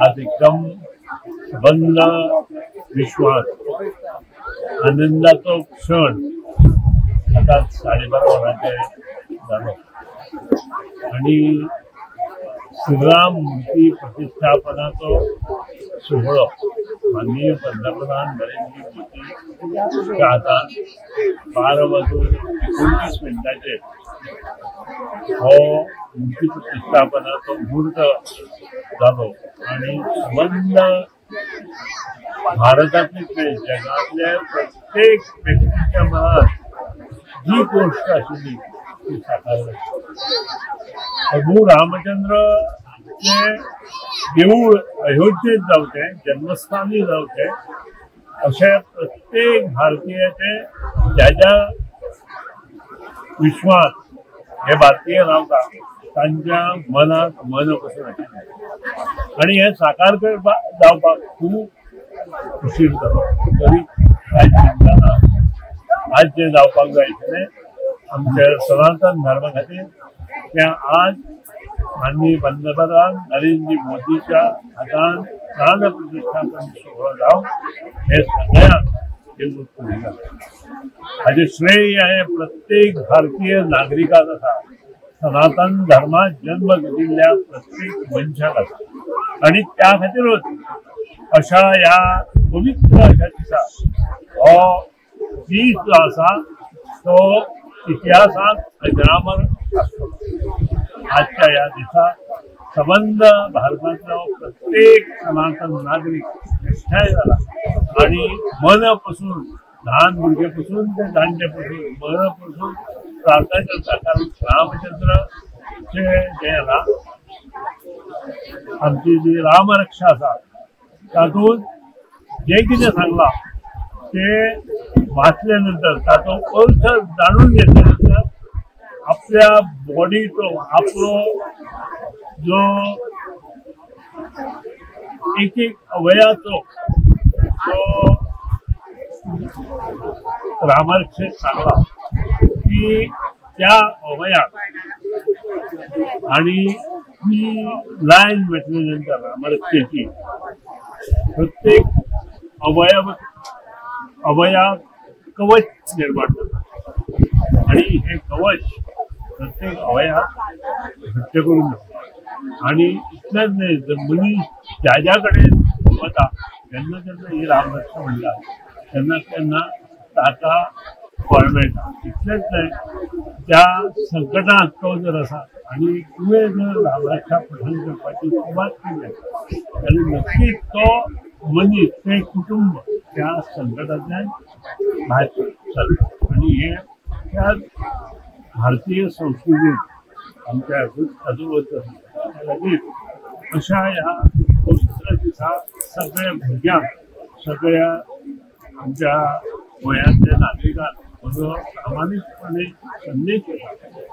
आज एकदम बंद विश्वास आनंदाचा क्षण आता 12:30 वरांचेर जालो आणि श्रीराम मूर्ती प्रतिष्ठापनाचो सोहळो माननीय पंतप्रधान नरेंद्र मोदीच्या हातान 12:29 हो मूर्ती प्रतिष्ठापनाचो मुहूर्त जालो आणि संबंध भारतातले जगातल्या प्रत्येक व्यक्तीच्या मनात जी गोष्ट आशिल्ली ती साकार जाली। प्रभू रामचंद्र चे देऊळ अयोध्येत जावचे, जन्मस्थानी जावचे अशे प्रत्येक भारतीयाचे ज्या विश्वास हे भारतीय रावता तांच्या मनात मन बसून आशिल्लें आणि हे साकार जावपाक खूब उशीर जालो तरी कांय चिंता ना। आज जे जावपाक जाय आशिल्लें आमच्या सनातन धर्मा खातीर तें आज माननीय पंतप्रधान नरेंद्र मोदीच्या हातान प्राण प्रतिष्ठापन सोहळो जावं हे सगळ्यांक देव पुरयता। हाजे श्रेय हे प्रत्येक भारतीय नागरिकाक आसा, सनातन धर्मात जन्म घेतिल्ल्या प्रत्येक मनशाक आसा आणि त्या खातीरच अशा ह्या पवित्र अशा दिसा हो दीस जो आसा तो इतिहासात अजरामर आसतलो। आजच्या ह्या दिसा संबंध भारताचो प्रत्येक सनातन नागरिक निश्चय जाला आणि मन पासून ल्हान भुरगे पासून ते जाणटे पासून मन पासून प्रार्थना करता कारण रामचंद्रचे जे आमची जी रामरक्षा आसा तातूंत जे कितें सांगलां ते वाचले नंतर ताचो अर्थ जाणून घेतले नंतर आपल्या बॉडीचो आपलो जो एक एक अवयाचो तो रामरक्षेत सांगला की त्या अवयाक आणि ही लायन म्हटल्या नंतर रामरक्षेची प्रत्येक अवयाक कवच निर्माण करता आणि हे कवच प्रत्येक अवयाक घट्ट करून आणि इतलेंच न्हय जर मनीस ज्या कडेन वता तेन्ना तेन्ना ही रामरक्षा म्हणटा तेन्ना तेन्ना ताका फळ मेळटा। इतलेंच न्हय त्या संकटांत तो जर आसा आणि तुवें जर रामरक्षा पठण करपाची सुरवात केली जाल्यार नक्कीच तो मनीस ते कुटुंब त्या संकटांतल्यान भायर सरता आणि हे त्या भारतीय संस्कृतीत आमच्या खातीर अशा ह्या पवित्र दिसा सगळ्या भुरग्यांक सगळ्या आमच्या गोंयांतल्या नागरिकांक म्हजो प्रामाणीकपणे संदेश येता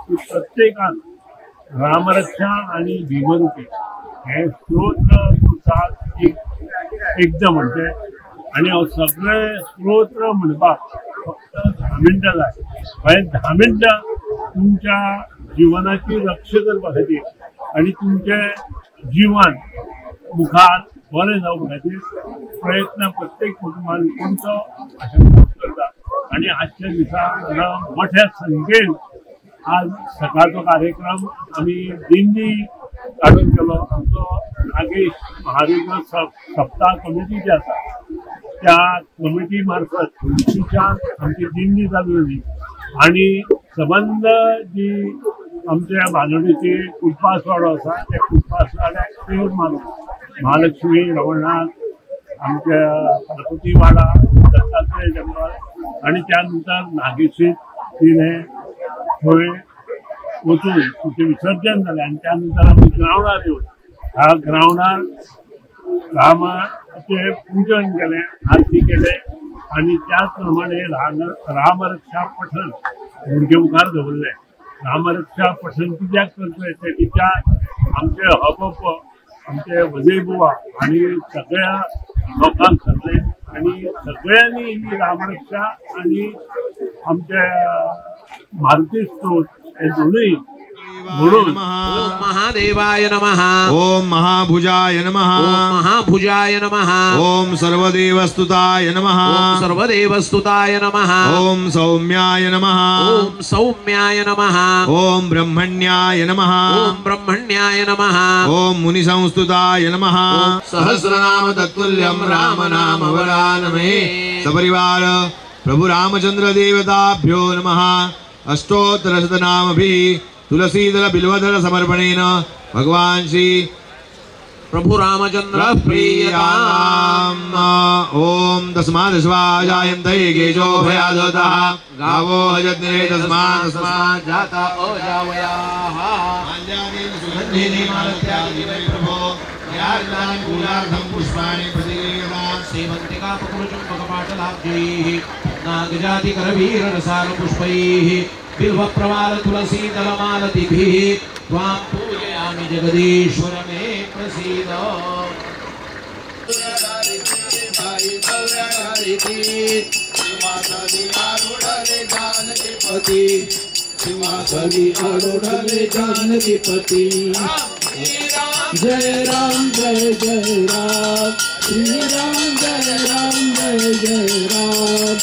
की प्रत्येकान रामरक्षा आणि भीमरूपी हे स्तोत्र पुरतात एकदम म्हणचे आणि हो सगळे स्तोत्र म्हणपाक फक्त 10 मिनटां जाय। म्हणजे 10 मिनटां तुमच्या जीवनाची रक्षा करपा खातीर आणि तुमचे जीवन मुखार बरें जावपा खातीर प्रयत्न प्रत्येक कुटुंबान तुमचो करता आणि आजच्या दिसा मोठ्या संख्येन आज सकाळचा कार्यक्रम आम्ही दिंडी काढून केलो. आमचो नागेश महाविद्यालय सप्ताह कमिटी जी आसा त्या कमिटी मार्फत तुळशीच्यान आमची दिंडी चालू जाली आणि संबंध जी आमच्या बांदोडेचे फुटपाथवाडो आसा त्या फुटपाथवाड्याक पेर मारून महालक्ष्मी रवळनाथ आमच्या गणपती वाडा दत्तात्रय टेंपल आणि त्यानंतर नागेशीत तिने थंय वचून तिचे विसर्जन जालें आणि त्यानंतर आमी ग्रावंडार येवन ह्या ग्रावंडार रामाचे पूजन केलें, आरती केले आणि त्याच प्रमाणे रामरक्षा पठण भुरगे मुखार दवरले. रामरक्षा पठण कित्याक करतले ते कित्याक आमचे हबप आमचे वजय बुवा आणि सगळ्या लोकांक सांगले आणि सगळ्यांनी ही रामरक्षा आणि आमचे मारुती स्तोत्र हे दोन्ही ओम महादेवाय नमः ओम महाभुजाय नमः ओम महाभुजाय नमः ओम सर्वदेवस्तुताय नमः ओम सर्वदेवस्तुताय नमः ओम सौम्याय नमः ओम सौम्याय नमः ओम ब्रह्मण्याय नमः ओम ब्रह्मण्याय नमः ओम मुनिसंस्तुताय नमः सहस्रनाम तत्तुल्यं राम नाम वरानमे सपरिवार प्रभु रामचंद्र देवताभ्यो नमः. अष्टोत्तरशतनामभिः तुलसीदल बिल्वदल समर्पणेन भगवान श्री प्रभु रामचंद्र प्रियताम. ओम तस्मादस्वाजायन्त केशो भयादतः गावो हजत्रे तस्मात् जाता अजावयाः माल्यानेन सुगन्धेन मालत्यादिवै प्रभो यार्दान गुलार्धं पुष्पाणि प्रतिगृह्यतां सेवन्तिका पकुरुचुम्बकपाटलाब्जैः नागजातिकरवीररसार पुष्पैः बिल्वप्रवाल तुलसीदलमालतिभिः त्वां पूजयामि जगदीश्वर मे प्रसीद. सिंहासनी आरूढ़ जानकीपति जय राम जय जय राम श्री राम जय राम जय जय राम.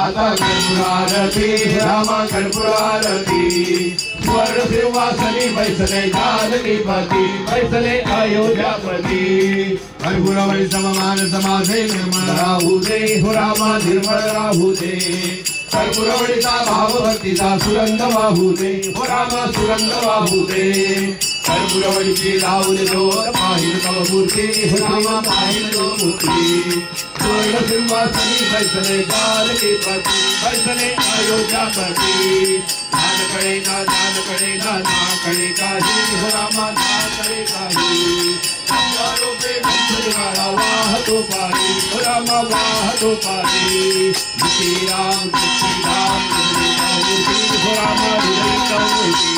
आता कर्पूरारती रामा कर्पूरारती स्वर सिंहासनी बैसले जानकीपति बैसले अयोध्यापति कर्पूरवळी सममान समासे निर्मळ राहू दे हो रामा निर्मळ राहू दे कर्पूरवळीचा भाव भक्तीचा सुगंध वाहू दे हो रामा सुगंध वाहू दे कर्पूरवळीची लावून ज्योत पाहिल तव मूर्ती हो रामा पाहिल तव मूर्ती स्वर्ग सिंहासनी बैसले जानकीपति बैसले अयोध्यापति नान कळे ना ना कळे काही हो रामा ना कळे काही रूपे गंधर्वाला वाहतो पारी हो रामा वाहतो पारी श्री राम मूर्ती हो रामा हृदय मूर्ती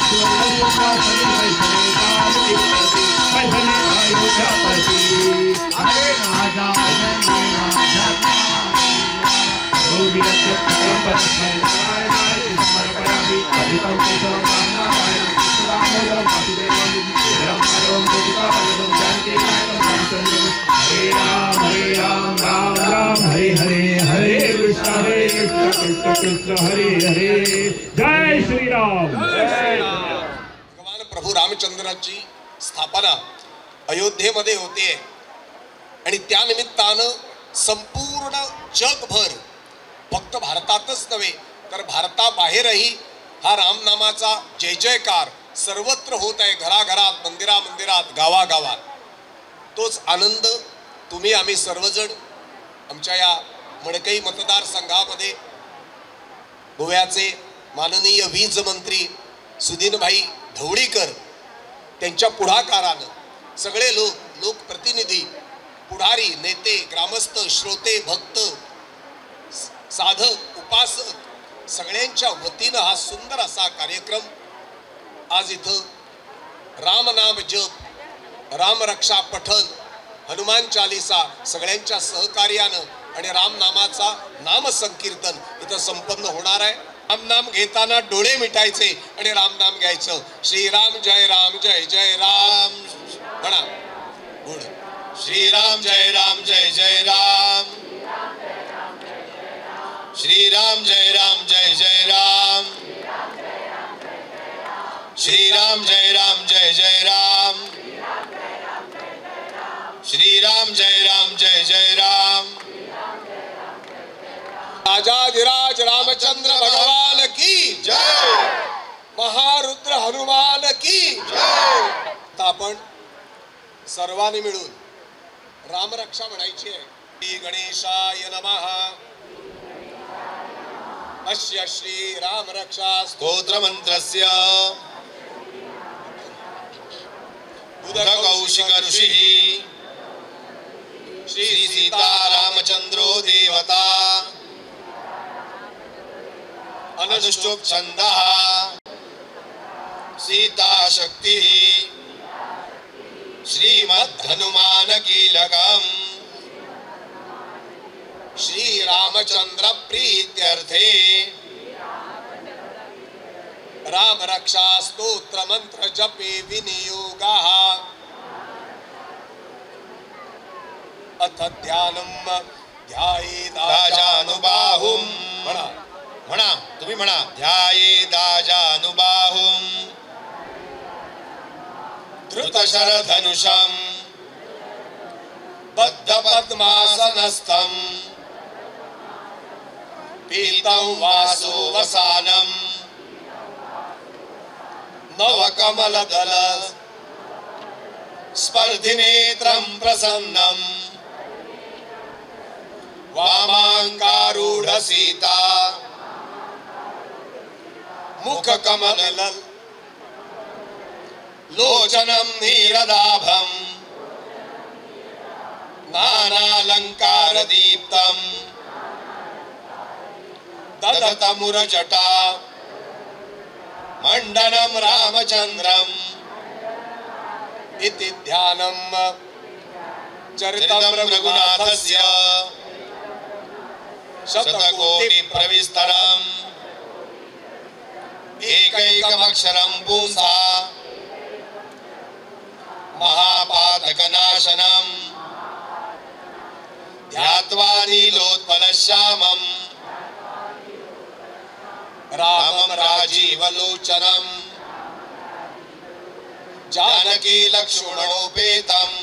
स्वर्ग सिंहासनी बैसले जानकीपति बैसले अयोध्यापति अरे राजा हरे हरे हरे कृष्ण कृष्ण हरे हरे. जय श्री राम. भगवान प्रभू रामचंद्राची स्थापना अयोध्येमध्ये होते आणि त्या निमित्तानं संपूर्ण जगभर फक्त भारतातच नव्हे तर भारताबाहेरही हा रामनामाचा जय जयकार सर्वत्र होत आहे. घराघरात मंदिरात गावागावात तोच आनंद तुम्ही आम्ही सर्वजण आमच्या या मडकई मतदारसंघामध्ये गोव्याचे माननीय वीज मंत्री सुधीनभाई ढवळीकर त्यांच्या पुढाकारानं सगळे लोकप्रतिनिधी पुढारी नेते ग्रामस्थ श्रोते भक्त साधक उपासक सगळ्यांच्या वतीनं हा सुंदर असा कार्यक्रम आज इथं रामनाम जप रामरक्षा पठण हनुमान चालीसा सगळ्यांच्या सहकार्यानं आणि रामनामाचा नाम संकीर्तन इथं संपन्न होणार आहे. रामनाम घेताना डोळे मिटायचे आणि रामनाम घ्यायचं. श्रीराम जय जय राम म्हणा. गुड श्री राम जय राम जय जय राम, श्री राम जय राम जय जय राम, श्री राम जय राम जय जय राम, श्री राम जय राम जय जय राम। राजाधिराज रामचंद्र भगवान की जय, महारुद्र हनुमान की जय। आपण सर्वांनी मिळून रामरक्षा म्हणायची आहे। श्री गणेशाय नमः। अस्य श्री रामरक्षा स्तोत्र मंत्रस्य बुधकौशिक ऋषिः श्री सीता रामचंद्रो देवता अनुष्टुप छंदः सीता शक्ति श्रीमद् हनुमान कीलकम् श्री रामचंद्र प्रीत्यर्थे राम रक्षा स्तोत्र मंत्र जपे विनियोगः। अथ ध्यानम् ध्यायेत् राजानुबाहुम्। म्हणा तुम्ही म्हणा, ध्यायेत् राजानुबाहुम् धृतशरधनुषम् बद्धपद्मासनस्थम् पीतं वासोवसानम् नवकमलदल स्पर्धिनेत्रं प्रसन्नम् वामाङ्गारूढ सीता मुखकमल लोचनं नीरदाभम् नानालङ्कारदीप्तम् ददतमुरजटा मंडनं रामचंद्रम् इति ध्यानम् चरितं रघुनाथस्य शतकोटि प्रविस्तरम् एकैकमक्षरं पुंसा महापातकनाशनम् ध्यात्वा नीलोत्पलश्यामम् रामं राजीवलोचनम् जानकी लक्ष्मणोपेतम्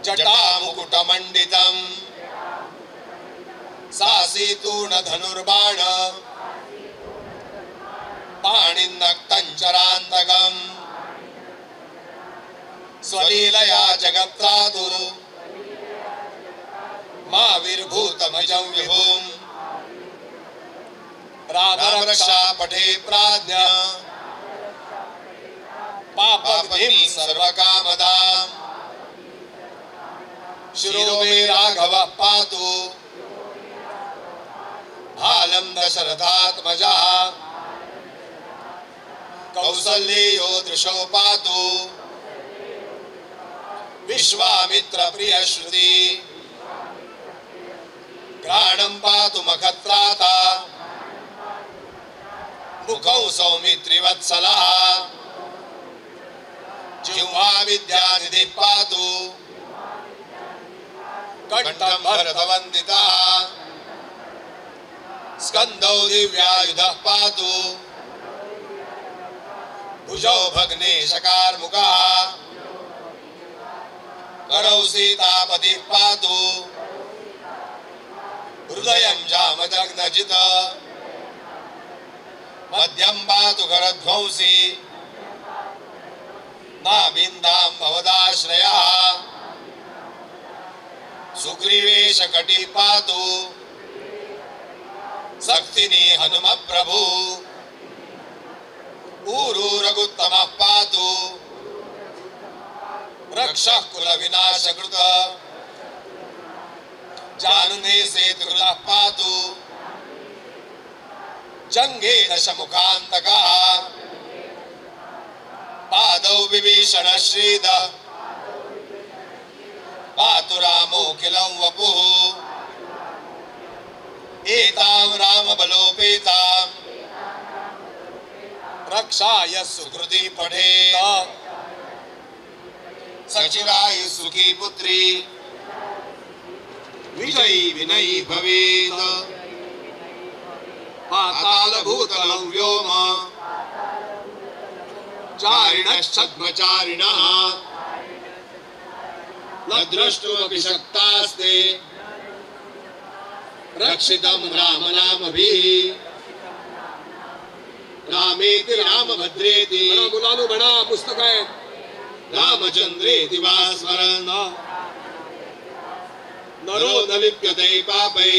जटामुकुटमण्डितम् सासीतूर्ण धनुर्बाण पाणिन्नक्तञ्चरान्तकम् स्वलीलया जगत्त्रातुर् माविर्भूतमजं विभुम् राम रक्षा पठे प्राज्ञा पापभीम सर्वकामदाम् शिरो मे राघवः पातु भालं दशरथात्मजः कौसल्येयो दृशो पातु विश्वामित्र प्रिय श्रुति घ्राणं पातु मखत्राता मुखौ सौमित्रिवत्सलः जिह्वा विद्यानिधिः पातु कंठं भरतवन्दितः स्कन्दौ दिव्यायुधः पातु भुजौ भग्नेशकार्मुकः करौ सीतापतिः पातु हृदयं जामदग्नजित मध्यं पातु करध्वंसी नाभिन्दां भवदाश्रयः सुग्रीवेश कटिः पातु शक्तिनी हनुमप्रभु ऊरू रघुत्तमः पातु रक्षः कुलविनाशकृत जानुने सेतुकृतः पातु जंगे दशमुखान्तकः पादौ विभीषण श्रीदः पातु रामोऽखिलं वपुः एतां रामबलोपेताम् रक्षाय सुकृति पठेत् सचिराय सुखी पुत्री विजयी विनयी भवेत् पाताल भूतल व्योम चारिणश्छद्मचारिणः न द्रष्टुमपि शक्तास्ते रक्षितं राम नामभिः रामेति रामभद्रेति मुलांनो म्हणा पुस्तक आहे रामचंद्रेति वा स्मरन् नरो न लिप्यते पापै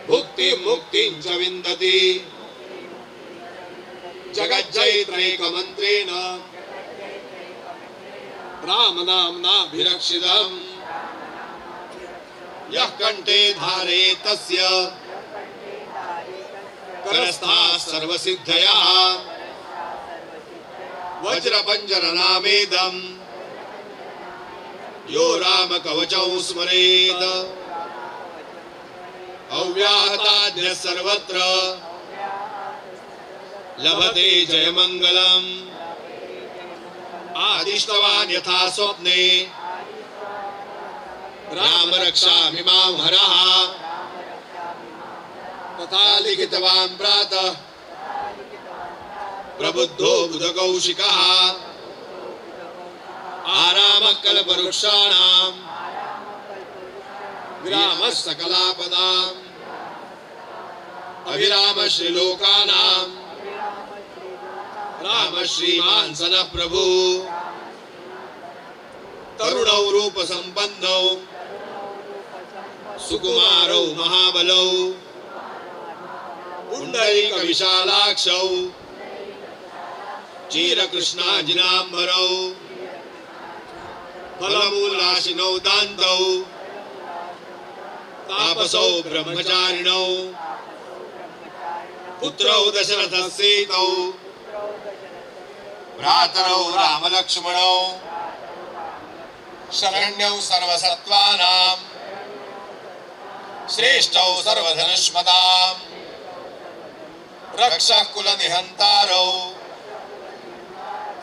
भुक्ति मुक्तिं च विन्दति जगज्जयित्रैकमन्त्रेण रामनाम्नाभिरक्षितम् यः कण्ठे धारयेत् तस्य करस्थाः सर्वसिद्धयः वज्रपञ्जरनामेदम् यो रामकवचौ स्मरेत् अव्याहताद्य सर्वत्र लभते जयमङ्गलम् आदिष्टवान् यथा स्वप्ने राम रक्षामि मां हरः तथा लिखितवान् प्रातः प्रबुद्धो बुधकौशिकः आरामः कल्पवृक्षाणाम् विरामः सकलापदाम् अविरामः श्रीलोकानाम् राम श्रीमान् सनः प्रभु तरुणौ रूप संपन्नौ सुकुमारौ महाबलौ पुंडरीक विशालाक्षौ चीरकृष्णाजिनाम्बरौ फलमूलाशिनौ दान्तौ तापसौ ब्रह्मचारिणौ पुत्रौ दशरथस्यैतौ भ्रातरौ रामलक्ष्मणौ शरण्यौ सर्वसत्त्वानां श्रेष्ठौ सर्वधनुष्मतां रक्षः कुलनिहन्तारौ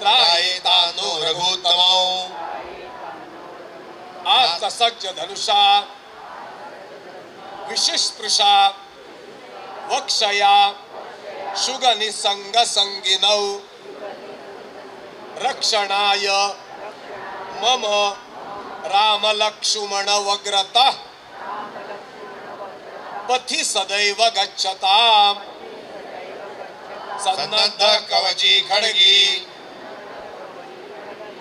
त्रायेतानो रघुत्तमौ आस्तसज्ज धनुषा विशिष्पृशा वक्षया शुगनिसंगसंगिनौ रक्षणाय मम रामलक्ष्मणवग्रतः पथि सदैव गच्छताम् सन्नद्ध कवची खड्गी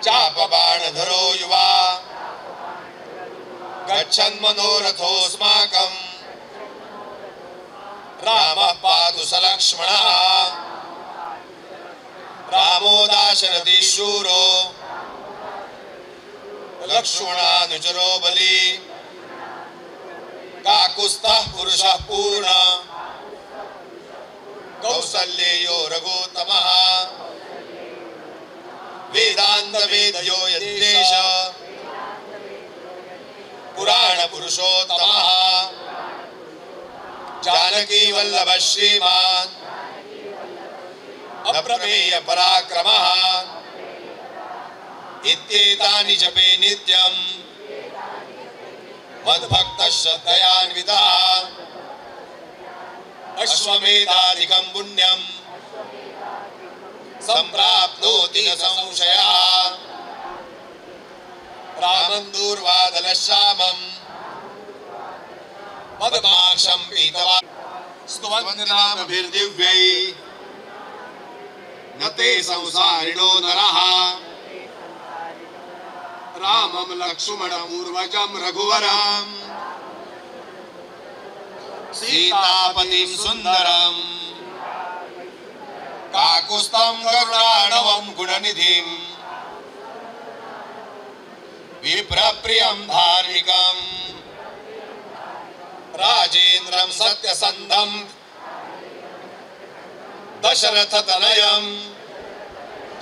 चापबाणधरो युवा गच्छन् मनोरथोऽस्माकं रामः पातु सलक्ष्मणः रामो दाशरथी शूरो लक्ष्मणानुचरो बली काकुत्स्थः पुरुषः पूर्ण कौसल्येयो रघुत्तमः वेदांत वेदयो यतीश पुराण पुरुषोत्तमः जानकी वल्लभ श्रीमान् अप्रमेय पराक्रमः इत्येतानि जपे नित्यं मद्भक्तः श्रद्धयान्वितः अश्वमेधाधिकं पुण्यं सम्प्राप्नोति न संशयः रामं दूर्वादलश्यामं पद्माक्षं पीतवान् स्तुवन्नामभिर्दिव्यै न ते संसारिणो नरः रामं लक्ष्मणपूर्वजं रघुवरम् सीतापतिं सुन्दरं काकुत्स्थं करुणार्णवं गुणनिधिं विप्रप्रियं धार्मिकं राजेन्द्रं सत्यसन्धं दशरथतनयं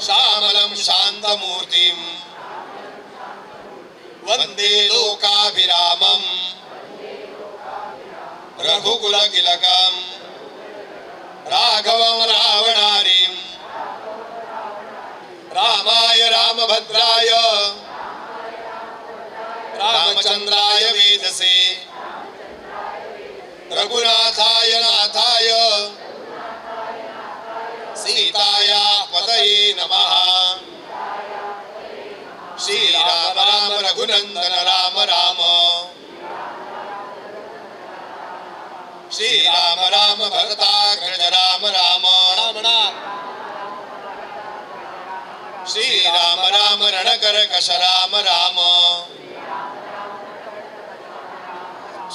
श्यामलं शान्तमूर्तिं वन्दे लोकाभिरामं रघुकुलतिलकं राघवं रावणारिं रामाय राम रामभद्राय रामचंद्राय वेदसे रघुनाथाय नाथाय सीताया पतये नमः। श्री राम राम रघुनंदन राम राम श्री राम राम भरताग्रज राम राम श्री राम राम रणकर्कश राम राम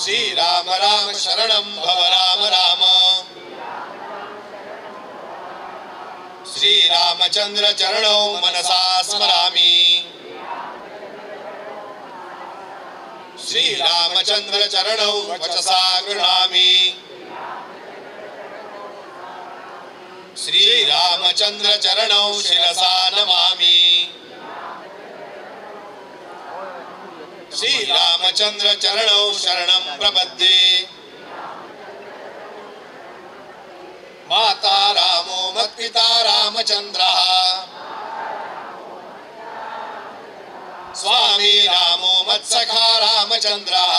श्री राम राम शरणं भव राम राम श्री रामचंद्र चरणौ मनसा स्मरामि श्री रामचंद्र चरणौ वचसा गृह्णामि श्री रामचंद्र चरणौ शिरसा नमामि श्री रामचंद्र चरणौ शरणं प्रपद्ये माता रामो मत्पिता रामचंद्रः स्वामी रामो मत्सखा रामचंद्रः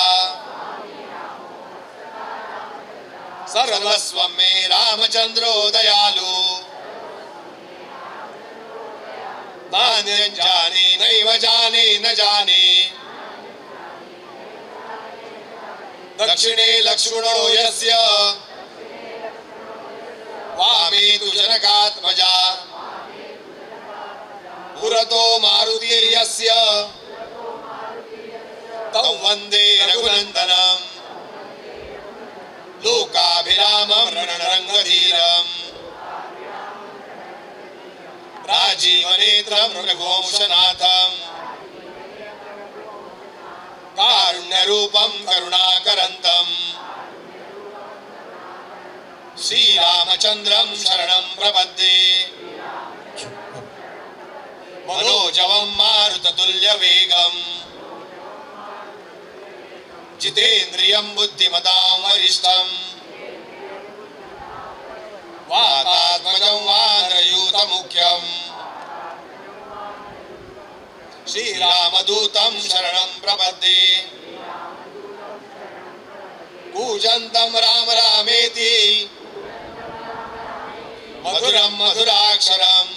सर्वस्वं मे रामचंद्रो दयालु नान्यं जाने नैव जाने न जाने दक्षिणे लक्ष्मणो यस्य वामे तु जनकात्मजा पुरतो मारुतिर्यस्य तं वन्दे रघुनन्दनं लोकाभिरामं रणरङ्गधीरम् राजीवनेत्रं रघुवंशनाथम् कारुण्यरूपं करुणाकरन्तम् श्रीरामचन्द्रं शरणं प्रपद्ये मनोजवं मारुततुल्यवेगम् जितेन्द्रियं बुद्धिमतां वरिष्ठम् वातात्मजं वानरयूतमुख्यम् श्रीरामदूतं शरणं प्रपद्ये कूजन्तं राम रामेति मधुरं मधुराक्षरम्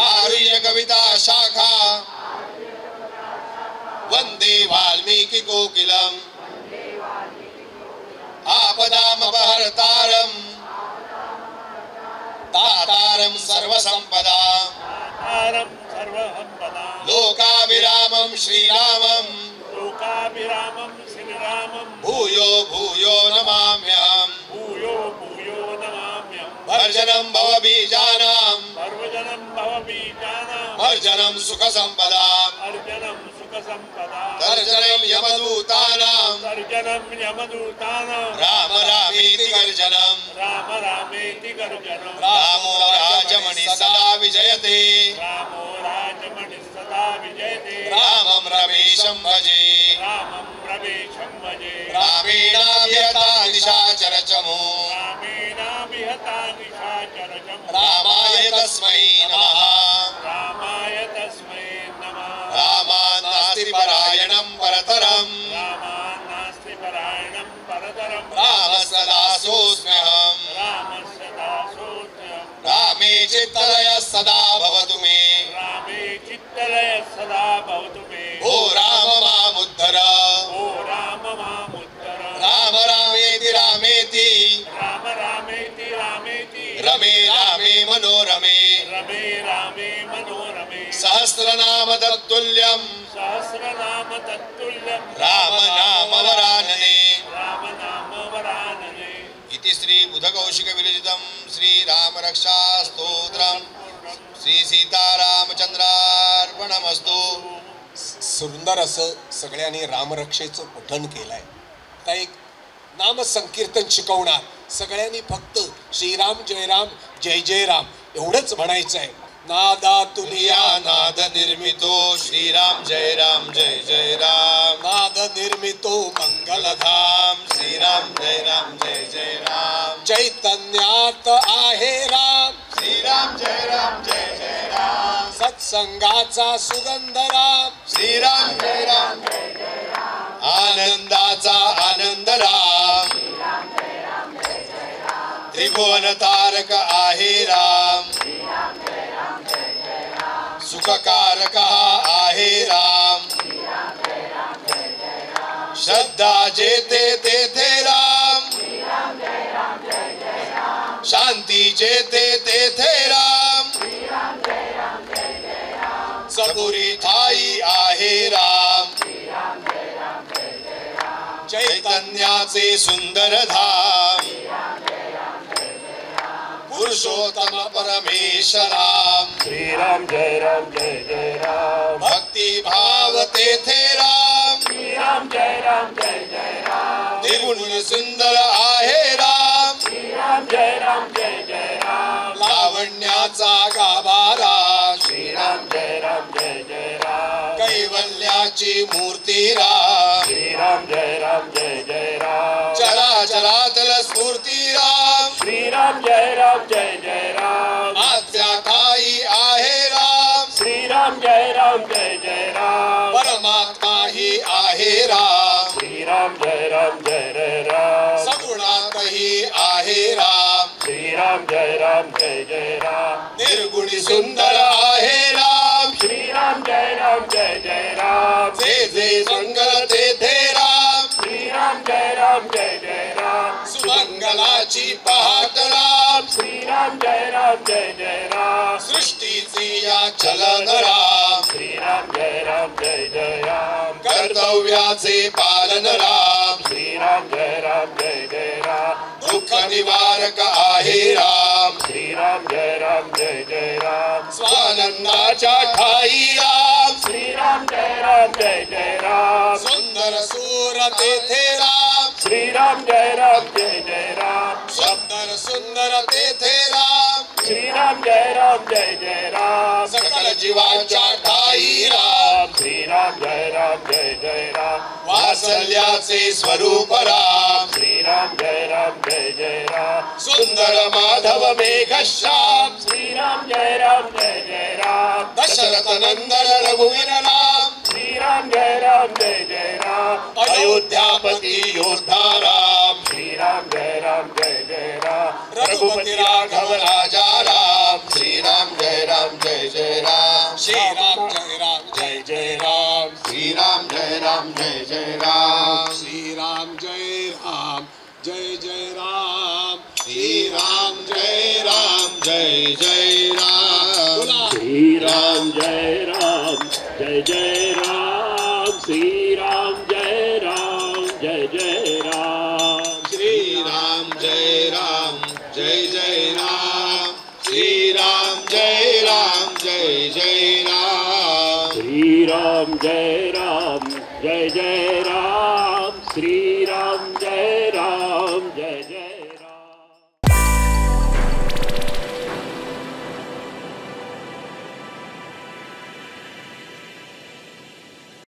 आरुह्य कविता शाखा वन्दे वाल्मीकि कोकिलम् आपदामपहर्तारम् दातारं सर्वसम्पदाम् लोकाभिरामं श्रीरामम् भूयो भूयो नमाम्यहम् भर्जनं भवबीजानां भर्जनं सुखसम्पदाम् तर्जनं यमदूतानां राम रामेति गर्जनम् रामो राजमणि सदा विजयते रामं रमेशं भजे रामेणाभिहता निशाचरचमो रामाय तस्मै नमः रामान्नास्ति परायणं परतरम् रामसदासोऽस्म्यहम् रामे चित्तलयः सदा भवतु मे ओ राम मामुद्धर राम रामेति रामेति रमे रामे मनोरमे सहस्रनाम तत्तुल्यं राम नाम वरानने इति श्री बुधकौशिक विरचितं श्री राम रक्षा स्तोत्रम् श्री सीतारामचंद्रार्पणमस्तु। सुंदर असं सगळ्यांनी रामरक्षेचं पठण केलंय। आता एक नाम संकीर्तन शिकवणार, सगळ्यांनी फक्त श्रीराम जय राम जय जय राम एवढंच म्हणायचं आहे। नादातुनिया नाद निर्मितो श्रीराम जय जय राम नाद निर्मितो श्रीराम जय राम जय जय राम सत्संगाचा सुगंध राम श्रीराम जय राम जय जय राम आनंदाचा आनंद राम श्रीराम जय राम जय जय राम त्रिभुवन तारक आहे राम श्रीराम जय राम जय जय राम सुखकारक आहे राम श्रीराम जय राम जय जय राम श्रद्धा जेते तेथे राम श्रीराम जय राम जय जय राम शांती जेते तेथे राम श्रीराम जय राम जय जय राम सबुरी ठाई आहे राम श्रीराम जय राम जय जय राम चैतन्याचे सुंदर धाम श्रीराम जय राम जय जय राम पुरुषोत्तम परमेश्वराम श्रीराम जय राम भक्ती भाव तेथे राम श्रीराम जय जय राम त्रिगुण सुंदर आहे राम श्रीराम जय जय राम लावण्याचा गाभारा श्रीराम जय जय राम कैवल्याची मूर्ती राम श्रीराम जय जय राम चराचरातल स्फूर्ती राम श्रीराम जय जय राम आत्या ठाई आहे राम श्रीराम जय जय राम परमात्मा ही आहे राम श्रीराम जय जय राम सगुणातही आहे राम श्रीराम जय जय राम निर्गुणी सुंदर आहे राम श्रीराम जय जय राम जे मंगल तेथे राम श्रीराम जय जय राम सुमंगलाची पहाट राम श्रीराम जय जय राम सृष्टीची या चलन राम श्रीराम जय जय राम कर्तव्याचे पालन राम श्रीराम जय जय राम दुःख निवारक आहे राम श्रीराम जय जय राम स्वानंदाच्या ठाई राम श्रीराम जय जय राम सुंदर सूर तेथे राम श्रीराम जय जय राम सुंदर तेथे राम श्रीराम जय जय राम सकल जीवाच्या ठाई राम श्रीराम जय जय राम वात्सल्याचे स्वरूप राम श्रीराम जय जय राम सुंदर माधव मेघश्याम श्रीराम जय जय राम दशरथ नंदन रघुवीर राम श्रीराम जय जय राम अयोध्यापति योद्धा राम श्रीराम जय जय राम रघुपति राघव राजा राम श्रीराम जय जय राम श्रीराम जय जय राम श्रीराम जय जय राम श्रीराम जय जय राम श्रीराम जय जय राम श्रीराम जय जय राम श्रीराम जय जय राम श्रीराम जय जय राम श्रीराम जय जय राम श्रीराम जय जय राम श्रीराम जय जय